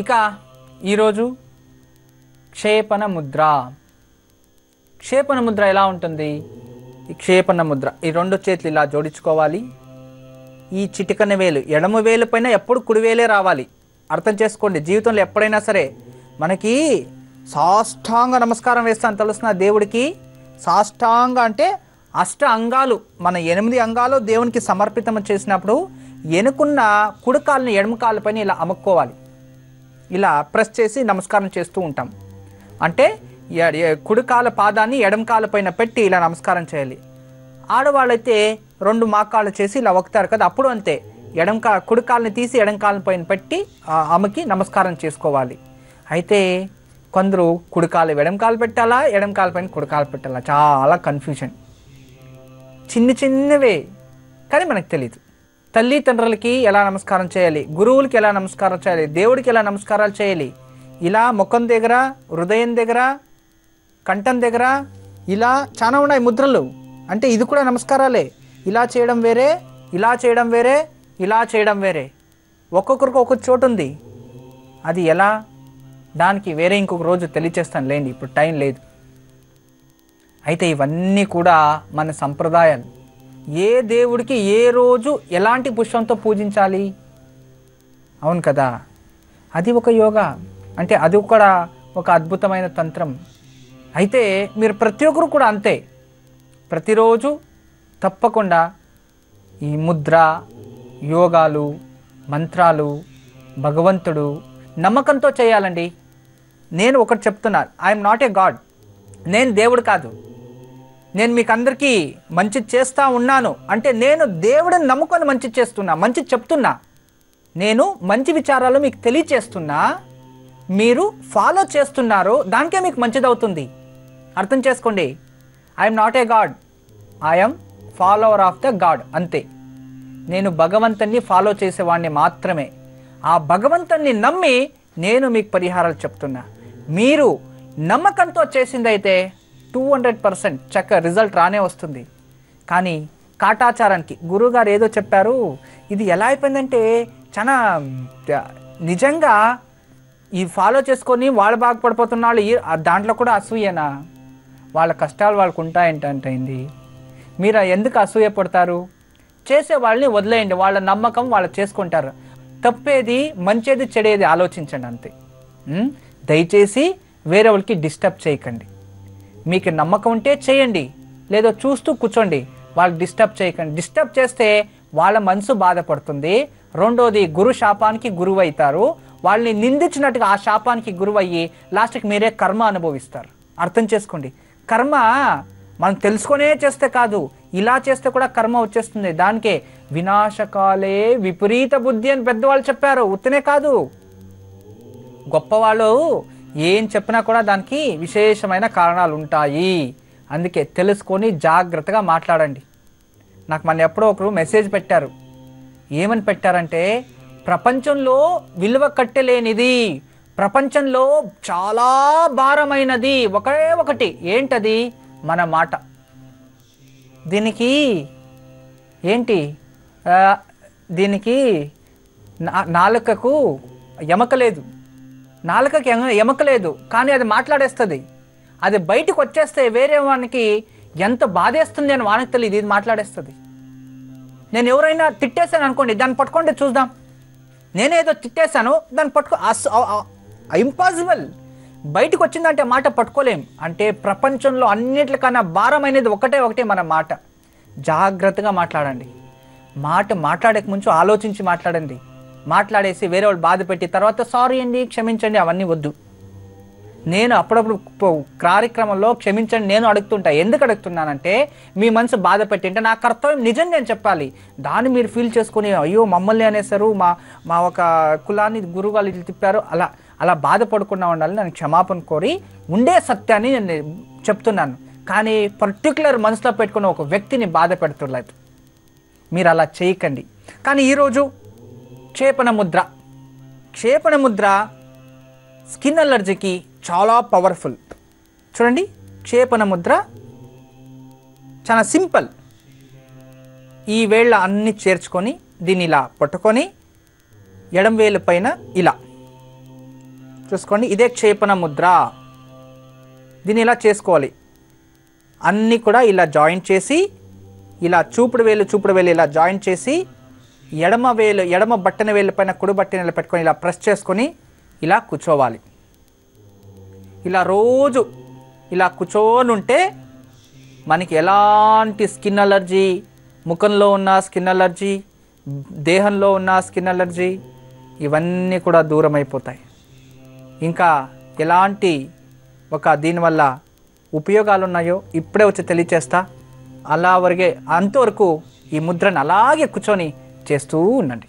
ఇక ఈరోజు క్షేపణ ముద్ర. క్షేపణ ముద్ర ఎలా ఉంటుంది? ఈ క్షేపణ ముద్ర ఈ రెండు చేతులు ఇలా జోడించుకోవాలి. ఈ చిటికన వేలు ఎడమ వేలు పైన ఎప్పుడు కుడివేలే రావాలి. అర్థం చేసుకోండి. జీవితంలో ఎప్పుడైనా సరే మనకి సాష్టాంగ నమస్కారం వేస్తాను తెలుస్తున్న దేవుడికి. సాష్టాంగ అంటే అష్ట అంగాలు, మన 8 అంగాలు దేవునికి సమర్పితం చేసినప్పుడు ఎనుకున్న కుడికాలని ఎడమ కాళ్ళ పైన ఇలా అముక్కోవాలి. ఇలా ప్రెస్ చేసి నమస్కారం చేస్తూ ఉంటాం. అంటే కుడికాల పాదాన్ని ఎడమ కాళ్ళ పైన పెట్టి ఇలా నమస్కారం చేయాలి. ఆడవాళ్ళైతే 2 మోకాళ్ళు చేసి ఇలా ఒక్కుతారు కదా, అప్పుడు అంతే. కుడికాలని తీసి ఎడమ కాళ్ళ పైన పెట్టి ఆమెకి నమస్కారం చేసుకోవాలి. అయితే కొందరు కుడికాలు ఎడమ కాలు పెట్టాలా, ఎడమ కాలు పైన కుడికాలు పెట్టాలా, చాలా కన్ఫ్యూజన్. చిన్నవే కానీ మనకు తెలియదు. తల్లిదండ్రులకి ఎలా నమస్కారం చేయాలి, గురువులకి ఎలా నమస్కారం చేయాలి, దేవుడికి ఎలా నమస్కారాలు చేయాలి, ఇలా ముఖం దగ్గర, హృదయం దగ్గర, కంఠం దగ్గర ఇలా చాలా ఉన్నాయి ముద్రలు. అంటే ఇది కూడా నమస్కారాలే. ఇలా చేయడం వేరే, ఇలా చేయడం వేరే, ఇలా చేయడం వేరే. ఒక్కొక్కరికి ఒక్కొక్క చోటు ఉంది. అది ఎలా, దానికి వేరే ఇంకొక రోజు తెలియచేస్తాను లేండి, ఇప్పుడు టైం లేదు. అయితే ఇవన్నీ కూడా మన సంప్రదాయాలు. ఏ దేవుడికి ఏ రోజు ఎలాంటి పుష్పంతో పూజించాలి, అవును కదా. అది ఒక యోగా, అంటే అది కూడా ఒక అద్భుతమైన తంత్రం. అయితే మీరు ప్రతి ఒక్కరు కూడా అంతే. ప్రతిరోజు తప్పకుండా ఈ ముద్ర, యోగాలు, మంత్రాలు, భగవంతుడు నమ్మకంతో చేయాలండి. నేను ఒకటి చెప్తున్నాను, ఐఎమ్ నాట్ ఏ గాడ్. నేను దేవుడు కాదు. నేను మీకు అందరికీ మంచి చేస్తూ ఉన్నాను అంటే నేను దేవుడిని నమ్ముకొని మంచి చేస్తున్నా, మంచి చెప్తున్నా. నేను మంచి విచారాలు మీకు తెలియచేస్తున్నా, మీరు ఫాలో చేస్తున్నారు, దానికే మీకు మంచిదవుతుంది. అర్థం చేసుకోండి. I'm not a God, I'm follower of the God, అంతే. నేను భగవంతుని ఫాలో చేసేవాడిని మాత్రమే. ఆ భగవంతుని నమ్మి నేను మీకు పరిహారాలు చెప్తున్నా. మీరు నమ్మకంతో చేసిందైతే 200% చక్క రిజల్ట్ రానే వస్తుంది. కానీ కాటాచారానికి గురువుగారు ఏదో చెప్పారు, ఇది ఎలా అయిపోయిందంటే చాలా నిజంగా ఈ ఫాలో చేసుకొని వాళ్ళు బాగుపడిపోతున్న వాళ్ళు దాంట్లో కూడా అసూయనా? వాళ్ళ కష్టాలు వాళ్ళకు ఉంటాయంటండి. మీరు ఎందుకు అసూయ పడతారు? చేసే వాళ్ళని వదిలేయండి, వాళ్ళ నమ్మకం వాళ్ళు చేసుకుంటారు. తప్పేది మంచిది చెడేది ఆలోచించండి అంతే. దయచేసి వేరే వాళ్ళకి డిస్టర్బ్ చేయకండి. మీకు నమ్మకం ఉంటే చేయండి, లేదో చూస్తూ కూర్చోండి. వాళ్ళు డిస్టర్బ్ చేయకండి. డిస్టర్బ్ చేస్తే వాళ్ళ మనసు బాధపడుతుంది. రెండోది గురు శాపానికి గురువు అవుతారు. వాళ్ళని నిందించినట్టుగా ఆ శాపానికి గురువు అయ్యి లాస్ట్కి మీరే కర్మ అనుభవిస్తారు. అర్థం చేసుకోండి. కర్మ మనం తెలుసుకునే చేస్తే కాదు, ఇలా చేస్తే కూడా కర్మ వచ్చేస్తుంది. దానికే వినాశకాలే విపరీత బుద్ధి అని పెద్దవాళ్ళు చెప్పారు. ఉత్తనే కాదు, గొప్పవాళ్ళు ఏం చెప్పినా కూడా దానికి విశేషమైన కారణాలు ఉంటాయి. అందుకే తెలుసుకొని జాగ్రత్తగా మాట్లాడండి. నాకు మన ఎప్పుడో ఒకరు మెసేజ్ పెట్టారు. ఏమని పెట్టారంటే, ప్రపంచంలో విలువ కట్టలేనిది, ప్రపంచంలో చాలా భారమైనది ఒకే ఒకటి, ఏంటది? మన మాట. దీనికి ఏంటి? దీనికి నాలుకకు ఎమక లేదు, నాలుకకి ఎమక లేదు, కానీ అది మాట్లాడేస్తుంది. అది బయటకు వచ్చేస్తే వేరే వానికి ఎంత బాధేస్తుంది అని వానికి తెలియదు, ఇది మాట్లాడేస్తుంది. నేను ఎవరైనా తిట్టేశాను అనుకోండి, దాన్ని పట్టుకోండి చూద్దాం. నేనేదో తిట్టేశాను, దాన్ని పట్టుకో, ఇంపాసిబుల్. బయటకు వచ్చిందంటే మాట పట్టుకోలేం. అంటే ప్రపంచంలో అన్నిటికన్నా భారమైనది ఒకటే మన మాట. జాగ్రత్తగా మాట్లాడండి. మాట్లాడక ముందు ఆలోచించి మాట్లాడండి. మాట్లాడేసి వేరే వాళ్ళు బాధ పెట్టి తర్వాత సారీ అండి, క్షమించండి, అవన్నీ వద్దు. నేను అప్పుడప్పుడు కార్యక్రమంలో క్షమించండి నేను అడుగుతుంటా. ఎందుకు అడుగుతున్నానంటే, మీ మనసు బాధ పెట్టింటే నా కర్తవ్యం నిజం నేను చెప్పాలి. దాన్ని మీరు ఫీల్ చేసుకుని అయ్యో మమ్మల్ని అనేసారు, మా ఒక కులాన్ని గురువుగారు ఇట్లా తిప్పారు, అలా బాధపడకుండా ఉండాలి. నేను క్షమాపణ కోరి ఉండే సత్యాన్ని నేను చెప్తున్నాను. కానీ పర్టికులర్ మనసులో పెట్టుకున్న ఒక వ్యక్తిని బాధ పెడుతులేదు. మీరు అలా చేయకండి. కానీ ఈరోజు క్షేపణ ముద్ర స్కిన్ అలర్జీకి చాలా పవర్ఫుల్. చూడండి, క్షేపణ ముద్ర చాలా సింపుల్. ఈ వేళ్ళ అన్ని చేర్చుకొని దీన్ని ఇలా పట్టుకొని ఎడం వేలు పైన ఇలా చూసుకోండి, ఇదే క్షేపణ ముద్ర. దీన్ని ఇలా చేసుకోవాలి. అన్నీ కూడా ఇలా జాయింట్ చేసి, ఇలా చూపుడు వేలు ఇలా జాయింట్ చేసి, ఎడమ బట్టన వేలు పైన కుడి బట్టన వేలు పెట్టుకొని ఇలా ప్రెస్ చేసుకొని ఇలా కూర్చోవాలి. ఇలా రోజు ఇలా కూర్చొని ఉంటే మనకి ఎలాంటి స్కిన్ అలర్జీ, ముఖంలో ఉన్న స్కిన్ అలర్జీ, దేహంలో ఉన్న స్కిన్ అలర్జీ ఇవన్నీ కూడా దూరం అయిపోతాయి. ఇంకా ఎలాంటి దీనివల్ల ఉపయోగాలు ఉన్నాయో ఇప్పుడే వచ్చి తెలియచేస్తా. అంతవరకు ఈ ముద్రను అలాగే కూర్చొని చేస్తూ ఉండండి.